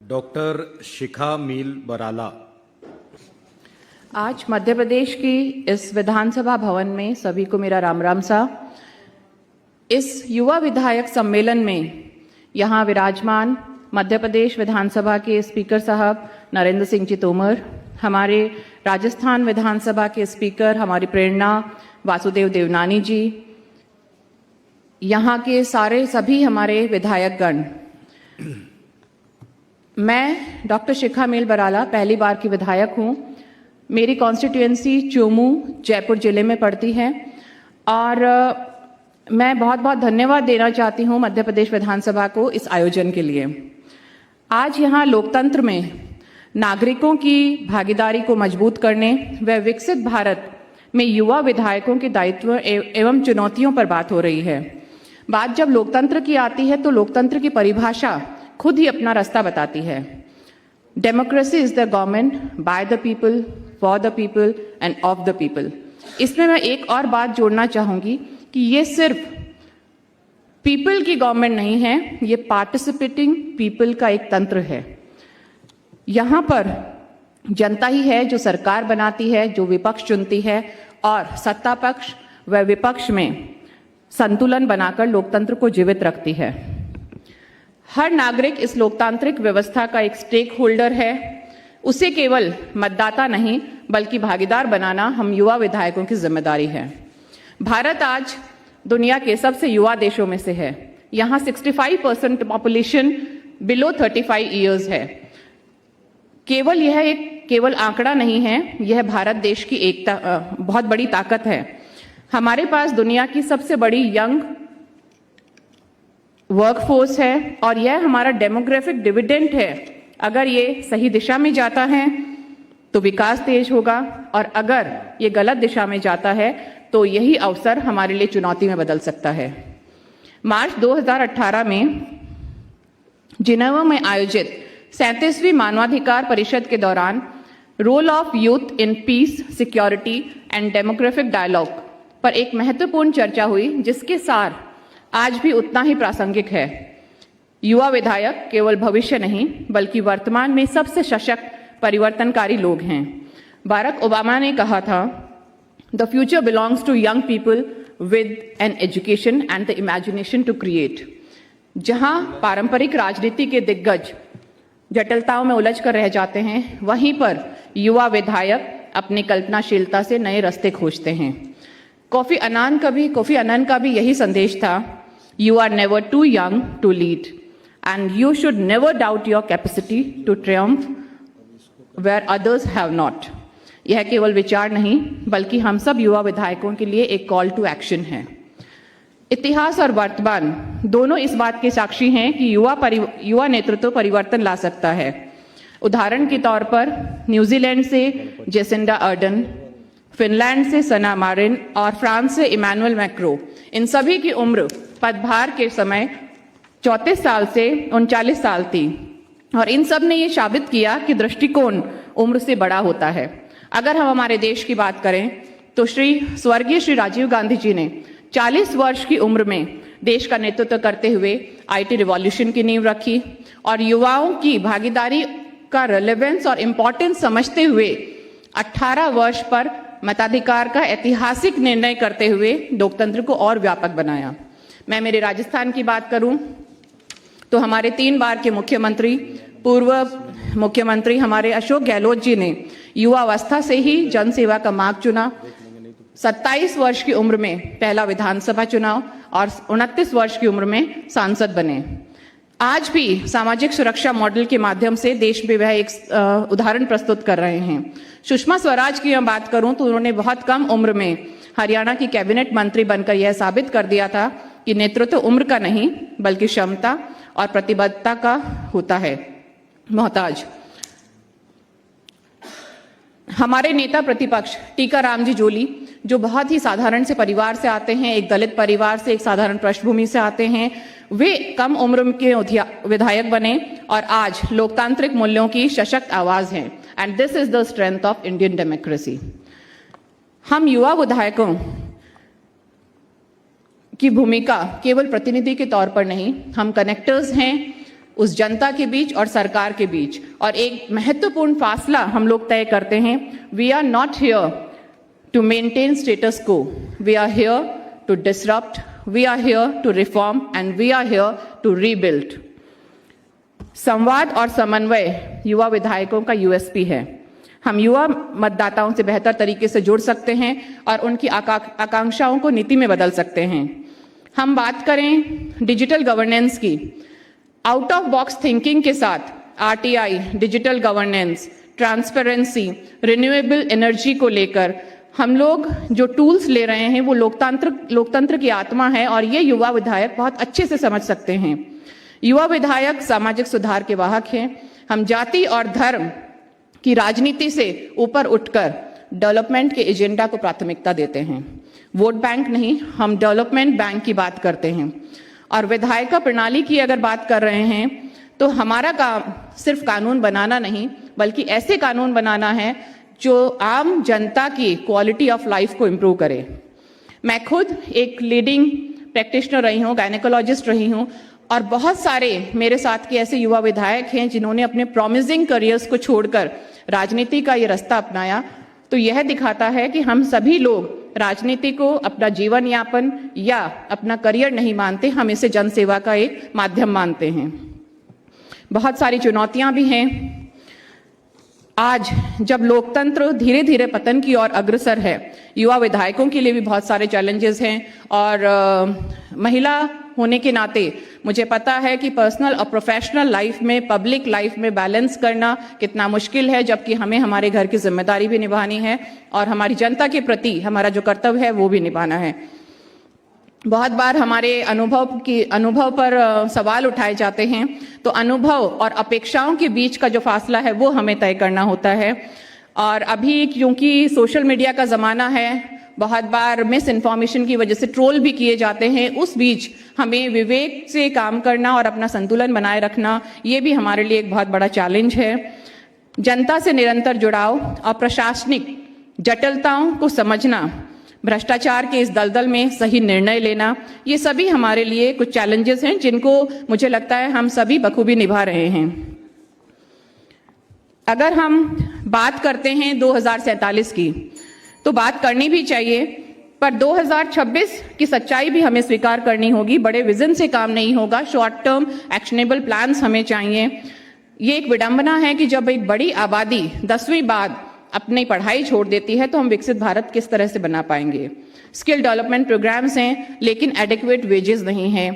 Doctor शिखा मील बराला। आज मध्य प्रदेश की इस विधानसभा भवन में सभी को मेरा राम राम सा। इस युवा विधायक सम्मेलन में यहाँ विराजमान मध्य प्रदेश विधानसभा के स्पीकर साहब नरेंद्र सिंह जी तोमर, हमारे राजस्थान विधानसभा के स्पीकर हमारी प्रेरणा वासुदेव देवनानी जी, यहाँ के सभी हमारे विधायकगण। मैं डॉक्टर शिखा मील बराला पहली बार की विधायक हूँ। मेरी कॉन्स्टिट्यूएंसी चोमू जयपुर जिले में पड़ती है और मैं बहुत बहुत धन्यवाद देना चाहती हूँ मध्य प्रदेश विधानसभा को इस आयोजन के लिए। आज यहाँ लोकतंत्र में नागरिकों की भागीदारी को मजबूत करने व विकसित भारत में युवा विधायकों के दायित्व एवं चुनौतियों पर बात हो रही है। बात जब लोकतंत्र की आती है तो लोकतंत्र की परिभाषा खुद ही अपना रास्ता बताती है। Democracy is the government by the people, for the people end of the people. इसमें मैं एक और बात जोड़ना चाहूंगी कि ये सिर्फ पीपल की गवर्नमेंट नहीं है, ये पार्टिसिपेटिंग पीपल का एक तंत्र है। यहाँ पर जनता ही है जो सरकार बनाती है, जो विपक्ष चुनती है और सत्ता पक्ष व विपक्ष में संतुलन बनाकर लोकतंत्र को जीवित रखती है। हर नागरिक इस लोकतांत्रिक व्यवस्था का एक स्टेक होल्डर है। उसे केवल मतदाता नहीं बल्कि भागीदार बनाना हम युवा विधायकों की जिम्मेदारी है। भारत आज दुनिया के सबसे युवा देशों में से है। यहाँ 65% पॉपुलेशन बिलो 35 ईयर्स है। यह एक केवल आंकड़ा नहीं है, यह भारत देश की एकता बहुत बड़ी ताकत है। हमारे पास दुनिया की सबसे बड़ी यंग वर्कफोर्स है और यह हमारा डेमोग्राफिक डिविडेंड है। अगर ये सही दिशा में जाता है तो विकास तेज होगा और अगर ये गलत दिशा में जाता है तो यही अवसर हमारे लिए चुनौती में बदल सकता है। मार्च 2018 में जिनेवा में आयोजित 37वीं मानवाधिकार परिषद के दौरान role of youth in peace, security and demographic dialogue पर एक महत्वपूर्ण चर्चा हुई जिसके सार आज भी उतना ही प्रासंगिक है। युवा विधायक केवल भविष्य नहीं बल्कि वर्तमान में सबसे सशक्त परिवर्तनकारी लोग हैं। बाराक ओबामा ने कहा था, the future belongs to young people with an education and the imagination to create. जहां पारंपरिक राजनीति के दिग्गज जटिलताओं में उलझ कर रह जाते हैं, वहीं पर युवा विधायक अपनी कल्पनाशीलता से नए रास्ते खोजते हैं। कोफी अनन का भी यही संदेश था, you are never too young to lead and you should never doubt your capacity to triumph where others have not. यह केवल विचार नहीं बल्कि हम सब युवा विधायकों के लिए एक कॉल टू एक्शन है। इतिहास और वर्तमान दोनों इस बात के साक्षी हैं कि युवा नेतृत्व परिवर्तन ला सकता है। उदाहरण के तौर पर न्यूजीलैंड से जेसिंडा अर्डन, फिनलैंड से सना मारिन और फ्रांस से इमैनुअल मैक्रो, इन सभी की उम्र पदभार के समय 34 साल से 39 साल थी और इन सब ने ये साबित किया कि दृष्टिकोण उम्र से बड़ा होता है। अगर हम हमारे देश की बात करें तो स्वर्गीय श्री राजीव गांधी जी ने 40 वर्ष की उम्र में देश का नेतृत्व करते हुए आईटी रिवॉल्यूशन की नींव रखी और युवाओं की भागीदारी का रेलेवेंस और इम्पोर्टेंस समझते हुए 18 वर्ष पर मताधिकार का ऐतिहासिक निर्णय करते हुए लोकतंत्र को और व्यापक बनाया। मैं मेरे राजस्थान की बात करूं तो हमारे 3 बार के मुख्यमंत्री, पूर्व मुख्यमंत्री हमारे अशोक गहलोत जी ने युवावस्था से ही जनसेवा का मार्ग चुना। 27 वर्ष की उम्र में पहला विधानसभा चुनाव और 29 वर्ष की उम्र में सांसद बने। आज भी सामाजिक सुरक्षा मॉडल के माध्यम से देश में वह एक उदाहरण प्रस्तुत कर रहे हैं। सुषमा स्वराज की मैं बात करूं तो उन्होंने बहुत कम उम्र में हरियाणा की कैबिनेट मंत्री बनकर यह साबित कर दिया था कि नेतृत्व उम्र का नहीं बल्कि क्षमता और प्रतिबद्धता का होता है। मोहताज हमारे नेता प्रतिपक्ष टीकाराम जी जोली, जो बहुत ही साधारण से परिवार से आते हैं, एक दलित परिवार से, एक साधारण पृष्ठभूमि से आते हैं, वे कम उम्र के विधायक बने और आज लोकतांत्रिक मूल्यों की सशक्त आवाज हैं। And this is the strength of Indian democracy. हम युवा विधायकों की भूमिका केवल प्रतिनिधि के तौर पर नहीं, हम कनेक्टर्स हैं उस जनता के बीच और सरकार के बीच। और एक महत्वपूर्ण फासला हम लोग तय करते हैं, we are not here to maintain status quo, we are here to disrupt, we are here to reform and we are here to rebuild. संवाद और समन्वय युवा विधायकों का यूएसपी है। हम युवा मतदाताओं से बेहतर तरीके से जुड़ सकते हैं और उनकी आकांक्षाओं को नीति में बदल सकते हैं। हम बात करें डिजिटल गवर्नेंस की, आउट ऑफ बॉक्स थिंकिंग के साथ RTI, digital governance, transparency, renewable energy को लेकर हम लोग जो टूल्स ले रहे हैं वो लोकतंत्र की आत्मा है और ये युवा विधायक बहुत अच्छे से समझ सकते हैं। युवा विधायक सामाजिक सुधार के वाहक हैं। हम जाति और धर्म की राजनीति से ऊपर उठकर डेवलपमेंट के एजेंडा को प्राथमिकता देते हैं। वोट बैंक नहीं, हम डेवलपमेंट बैंक की बात करते हैं। और विधायिका प्रणाली की अगर बात कर रहे हैं तो हमारा काम सिर्फ कानून बनाना नहीं बल्कि ऐसे कानून बनाना है जो आम जनता की क्वालिटी ऑफ लाइफ को इम्प्रूव करे। मैं खुद एक लीडिंग प्रैक्टिशनर रही हूँ, गायनेकोलॉजिस्ट रही हूँ और बहुत सारे मेरे साथ के ऐसे युवा विधायक हैं जिन्होंने अपने प्रॉमिसिंग करियर्स को छोड़कर राजनीति का ये रास्ता अपनाया। तो यह दिखाता है कि हम सभी लोग राजनीति को अपना जीवन यापन या अपना करियर नहीं मानते, हम इसे जनसेवा का एक माध्यम मानते हैं। बहुत सारी चुनौतियां भी हैं। आज जब लोकतंत्र धीरे धीरे पतन की ओर अग्रसर है, युवा विधायकों के लिए भी बहुत सारे चैलेंजेस हैं और महिला होने के नाते मुझे पता है कि पर्सनल और प्रोफेशनल लाइफ में, पब्लिक लाइफ में बैलेंस करना कितना मुश्किल है, जबकि हमें हमारे घर की जिम्मेदारी भी निभानी है और हमारी जनता के प्रति हमारा जो कर्तव्य है वो भी निभाना है। बहुत बार हमारे अनुभव पर सवाल उठाए जाते हैं, तो अनुभव और अपेक्षाओं के बीच का जो फासला है वो हमें तय करना होता है। और अभी क्योंकि सोशल मीडिया का ज़माना है, बहुत बार मिस इन्फॉर्मेशन की वजह से ट्रोल भी किए जाते हैं, उस बीच हमें विवेक से काम करना और अपना संतुलन बनाए रखना, ये भी हमारे लिए एक बहुत बड़ा चैलेंज है। जनता से निरंतर जुड़ाव और प्रशासनिक जटिलताओं को समझना, भ्रष्टाचार के इस दलदल में सही निर्णय लेना, ये सभी हमारे लिए कुछ चैलेंजेस हैं जिनको मुझे लगता है हम सभी बखूबी निभा रहे हैं। अगर हम बात करते हैं 2047 की, तो बात करनी भी चाहिए, पर 2026 की सच्चाई भी हमें स्वीकार करनी होगी। बड़े विजन से काम नहीं होगा, शॉर्ट टर्म एक्शनेबल प्लान्स हमें चाहिए। ये एक विडंबना है कि जब एक बड़ी आबादी 10वीं बाद अपनी पढ़ाई छोड़ देती है तो हम विकसित भारत किस तरह से बना पाएंगे। स्किल डेवलपमेंट प्रोग्राम्स हैं लेकिन एडिक्वेट वेजेस नहीं हैं।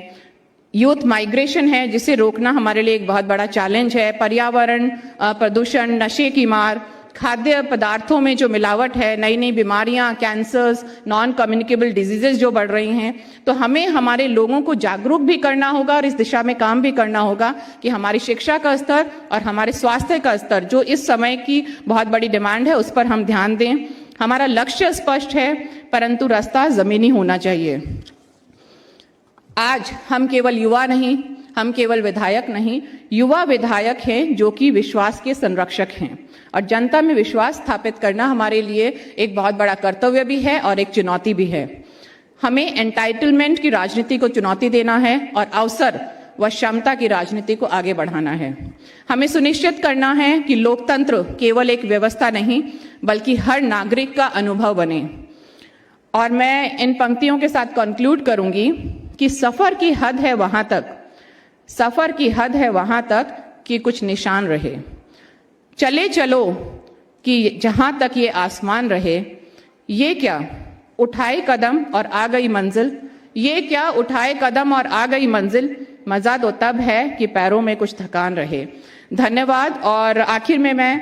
यूथ माइग्रेशन है जिसे रोकना हमारे लिए एक बहुत बड़ा चैलेंज है। पर्यावरण प्रदूषण, नशे की मार, खाद्य पदार्थों में जो मिलावट है, नई नई बीमारियां, कैंसर्स, नॉन कम्युनिकेबल डिजीजेस जो बढ़ रही हैं, तो हमें हमारे लोगों को जागरूक भी करना होगा और इस दिशा में काम भी करना होगा कि हमारी शिक्षा का स्तर और हमारे स्वास्थ्य का स्तर, जो इस समय की बहुत बड़ी डिमांड है, उस पर हम ध्यान दें। हमारा लक्ष्य स्पष्ट है परंतु रास्ता जमीनी होना चाहिए। आज हम केवल युवा नहीं, हम केवल विधायक नहीं, युवा विधायक हैं जो कि विश्वास के संरक्षक हैं और जनता में विश्वास स्थापित करना हमारे लिए एक बहुत बड़ा कर्तव्य भी है और एक चुनौती भी है। हमें एंटाइटलमेंट की राजनीति को चुनौती देना है और अवसर व क्षमता की राजनीति को आगे बढ़ाना है। हमें सुनिश्चित करना है कि लोकतंत्र केवल एक व्यवस्था नहीं बल्कि हर नागरिक का अनुभव बने। और मैं इन पंक्तियों के साथ कंक्लूड करूंगी कि सफर की हद है वहां तक, सफर की हद है वहां तक कि कुछ निशान रहे। चले चलो कि जहां तक ये आसमान रहे। ये क्या उठाए कदम और आ गई मंजिल, ये क्या उठाए कदम और आ गई मंजिल, मजा तो तब है कि पैरों में कुछ थकान रहे। धन्यवाद। और आखिर में मैं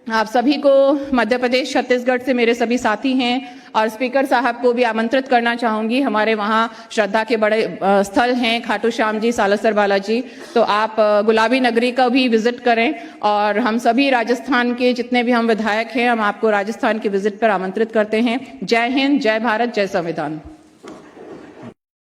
आप सभी को, मध्य प्रदेश छत्तीसगढ़ से मेरे सभी साथी हैं और स्पीकर साहब को भी आमंत्रित करना चाहूंगी। हमारे वहाँ श्रद्धा के बड़े स्थल हैं, खाटू श्याम जी, सालासर बालाजी, तो आप गुलाबी नगरी का भी विजिट करें। और हम सभी राजस्थान के जितने भी हम विधायक हैं, हम आपको राजस्थान के विजिट पर आमंत्रित करते हैं। जय हिंद, जय भारत, जय संविधान।